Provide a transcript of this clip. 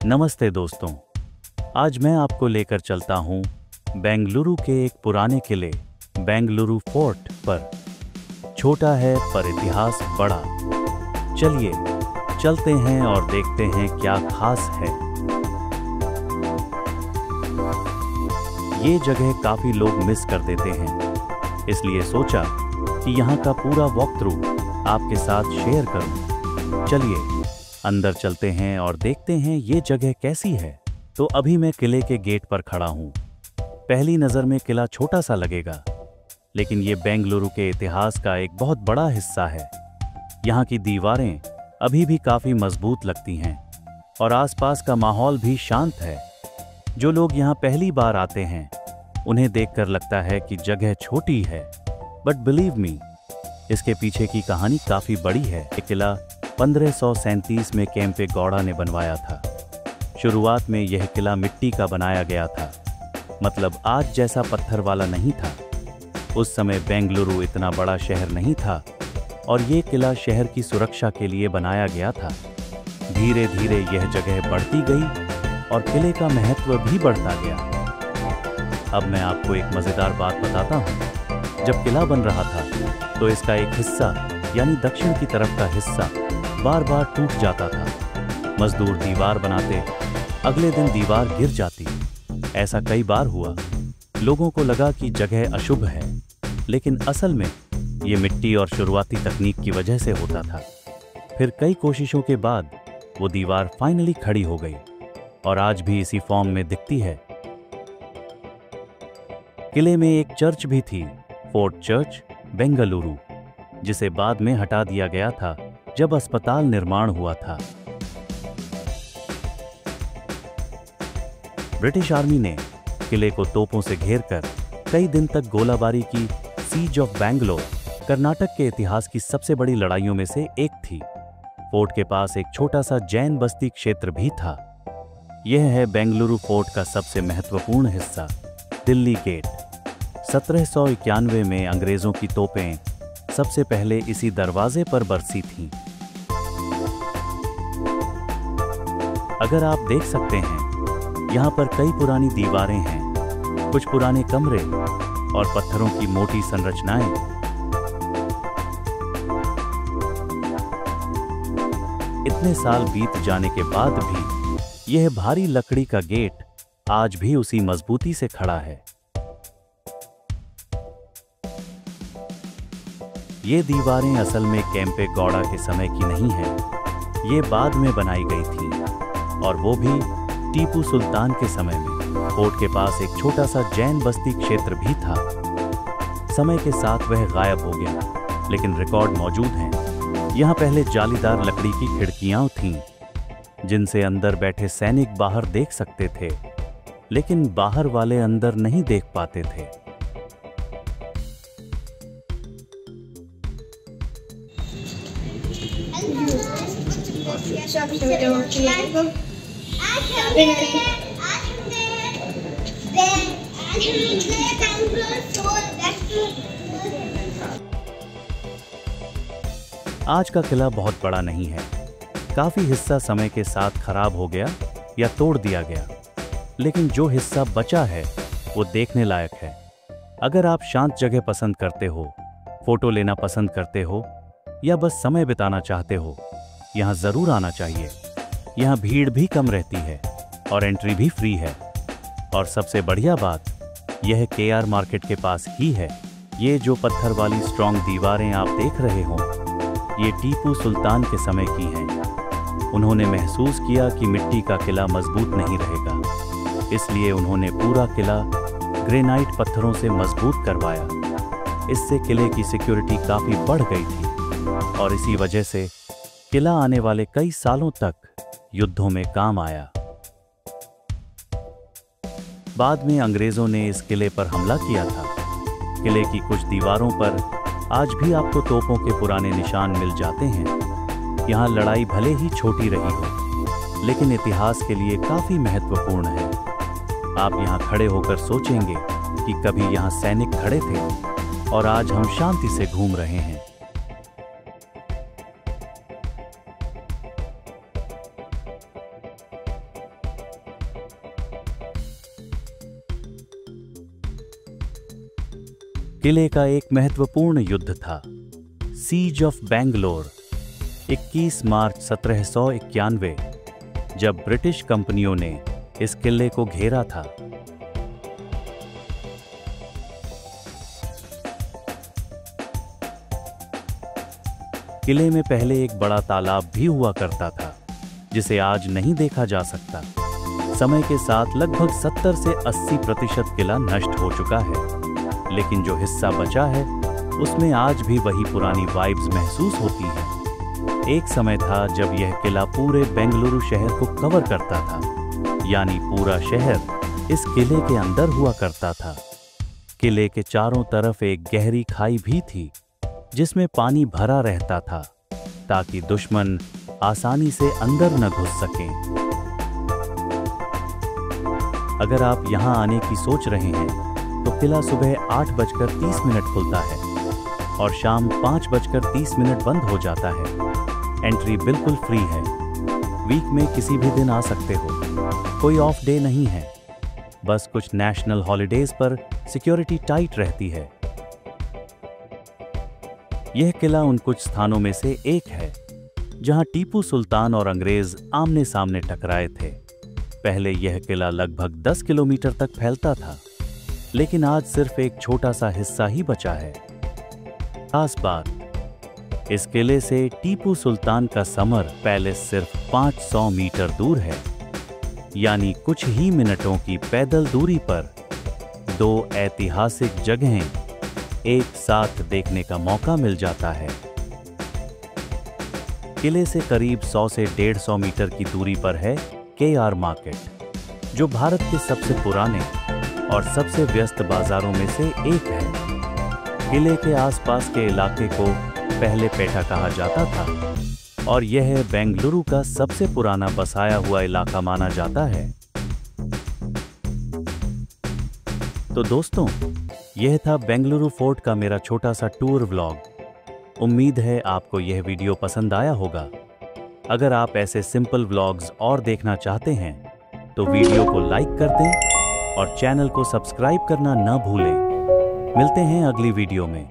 नमस्ते दोस्तों, आज मैं आपको लेकर चलता हूँ बेंगलुरु के एक पुराने किले बेंगलुरु फोर्ट पर। छोटा है पर इतिहास बड़ा। चलिए चलते हैं और देखते हैं क्या खास है। ये जगह काफी लोग मिस कर देते हैं, इसलिए सोचा कि यहाँ का पूरा वॉक थ्रू आपके साथ शेयर करूँ। चलिए अंदर चलते हैं और देखते हैं ये जगह कैसी है। तो अभी मैं किले के गेट पर खड़ा हूँ। पहली नज़र में किला छोटा सा लगेगा, लेकिन ये बेंगलुरु के इतिहास का एक बहुत बड़ा हिस्सा है। यहाँ की दीवारें अभी भी काफ़ी मजबूत लगती हैं और आसपास का माहौल भी शांत है। जो लोग यहाँ पहली बार आते हैं उन्हें देखकर लगता है कि जगह छोटी है, बट बिलीव मी, इसके पीछे की कहानी काफ़ी बड़ी है। ये किला 1537 में केम्पे गौड़ा ने बनवाया था। शुरुआत में यह किला मिट्टी का बनाया गया था, मतलब आज जैसा पत्थर वाला नहीं था। उस समय बेंगलुरु इतना बड़ा शहर नहीं था और ये किला शहर की सुरक्षा के लिए बनाया गया था। धीरे धीरे यह जगह बढ़ती गई और किले का महत्व भी बढ़ता गया। अब मैं आपको एक मज़ेदार बात बताता हूँ। जब किला बन रहा था तो इसका एक हिस्सा यानी दक्षिण की तरफ का हिस्सा बार बार टूट जाता था। मजदूर दीवार बनाते, अगले दिन दीवार गिर जाती। ऐसा कई बार हुआ। लोगों को लगा कि जगह अशुभ है, लेकिन असल में ये मिट्टी और शुरुआती तकनीक की वजह से होता था। फिर कई कोशिशों के बाद वो दीवार फाइनली खड़ी हो गई और आज भी इसी फॉर्म में दिखती है। किले में एक चर्च भी थी, फोर्ट चर्च बेंगलुरु, जिसे बाद में हटा दिया गया था जब अस्पताल निर्माण हुआ था। ब्रिटिश आर्मी ने किले को तोपों से घेरकर कई दिन तक गोलाबारी की। सीज ऑफ बैंगलोर कर्नाटक के इतिहास की सबसे बड़ी लड़ाइयों में से एक थी। फोर्ट के पास एक छोटा सा जैन बस्ती क्षेत्र भी था। यह है बेंगलुरु फोर्ट का सबसे महत्वपूर्ण हिस्सा, दिल्ली गेट। 1791 में अंग्रेजों की तोपें सबसे पहले इसी दरवाजे पर बरसी थीं। अगर आप देख सकते हैं, यहाँ पर कई पुरानी दीवारें हैं, कुछ पुराने कमरे और पत्थरों की मोटी संरचनाएं। इतने साल बीत जाने के बाद भी यह भारी लकड़ी का गेट आज भी उसी मजबूती से खड़ा है। ये दीवारें असल में केम्पे गौड़ा के समय की नहीं हैं। ये बाद में बनाई गई थी और वो भी टीपू सुल्तान के समय में। फोर्ट के पास एक छोटा सा जैन बस्ती क्षेत्र भी था। समय के साथ वह गायब हो गया, लेकिन रिकॉर्ड मौजूद हैं। यहाँ पहले जालीदार लकड़ी की खिड़कियां थीं, जिनसे अंदर बैठे सैनिक बाहर देख सकते थे, लेकिन बाहर वाले अंदर नहीं देख पाते थे। आज का किला बहुत बड़ा नहीं है। काफी हिस्सा समय के साथ खराब हो गया या तोड़ दिया गया, लेकिन जो हिस्सा बचा है वो देखने लायक है। अगर आप शांत जगह पसंद करते हो, फोटो लेना पसंद करते हो या बस समय बिताना चाहते हो, यहाँ जरूर आना चाहिए। यहाँ भीड़ भी कम रहती है और एंट्री भी फ्री है। और सबसे बढ़िया बात, यह केआर मार्केट के पास ही है। ये जो पत्थर वाली स्ट्रॉन्ग दीवारें आप देख रहे हो, ये टीपू सुल्तान के समय की हैं। उन्होंने महसूस किया कि मिट्टी का किला मजबूत नहीं रहेगा, इसलिए उन्होंने पूरा किला ग्रेनाइट पत्थरों से मजबूत करवाया। इससे किले की सिक्योरिटी काफी बढ़ गई थी और इसी वजह से किला आने वाले कई सालों तक युद्धों में काम आया। बाद में अंग्रेजों ने इस किले पर हमला किया था। किले की कुछ दीवारों पर आज भी आपको तोपों के पुराने निशान मिल जाते हैं। यहाँ लड़ाई भले ही छोटी रही हो, लेकिन इतिहास के लिए काफी महत्वपूर्ण है। आप यहाँ खड़े होकर सोचेंगे कि कभी यहाँ सैनिक खड़े थे और आज हम शांति से घूम रहे हैं। किले का एक महत्वपूर्ण युद्ध था, सीज ऑफ बेंगलोर, 21 मार्च 1791, जब ब्रिटिश कंपनियों ने इस किले को घेरा था। किले में पहले एक बड़ा तालाब भी हुआ करता था, जिसे आज नहीं देखा जा सकता। समय के साथ लगभग 70 से 80% किला नष्ट हो चुका है, लेकिन जो हिस्सा बचा है उसमें आज भी वही पुरानी वाइब्स महसूस होती हैं। एक समय था जब यह किला पूरे बेंगलुरु शहर को कवर करता था, यानी पूरा शहर इस किले के अंदर हुआ करता था। किले के चारों तरफ एक गहरी खाई भी थी, जिसमें पानी भरा रहता था ताकि दुश्मन आसानी से अंदर न घुस सकें। अगर आप यहां आने की सोच रहे हैं तो किला सुबह 8:30 खुलता है और शाम 5:30 बंद हो जाता है। एंट्री बिल्कुल फ्री है। वीक में किसी भी दिन आ सकते हो, कोई ऑफ डे नहीं है। बस कुछ नेशनल हॉलिडेज पर सिक्योरिटी टाइट रहती है। यह किला उन कुछ स्थानों में से एक है जहां टीपू सुल्तान और अंग्रेज आमने सामने टकराए थे। पहले यह किला लगभग 10 किलोमीटर तक फैलता था, लेकिन आज सिर्फ एक छोटा सा हिस्सा ही बचा है। खास बात, इस किले से टीपू सुल्तान का समर पैलेस सिर्फ 500 मीटर दूर है, यानी कुछ ही मिनटों की पैदल दूरी पर दो ऐतिहासिक जगहें एक साथ देखने का मौका मिल जाता है। किले से करीब 100 से 150 मीटर की दूरी पर है KR मार्केट, जो भारत के सबसे पुराने और सबसे व्यस्त बाजारों में से एक है। किले के आसपास के इलाके को पहले पेटा कहा जाता था और यह बेंगलुरु का सबसे पुराना बसाया हुआ इलाका माना जाता है। तो दोस्तों, यह था बेंगलुरु फोर्ट का मेरा छोटा सा टूर व्लॉग। उम्मीद है आपको यह वीडियो पसंद आया होगा। अगर आप ऐसे सिंपल व्लॉग्स और देखना चाहते हैं तो वीडियो को लाइक कर दें और चैनल को सब्सक्राइब करना न भूलें। मिलते हैं अगली वीडियो में।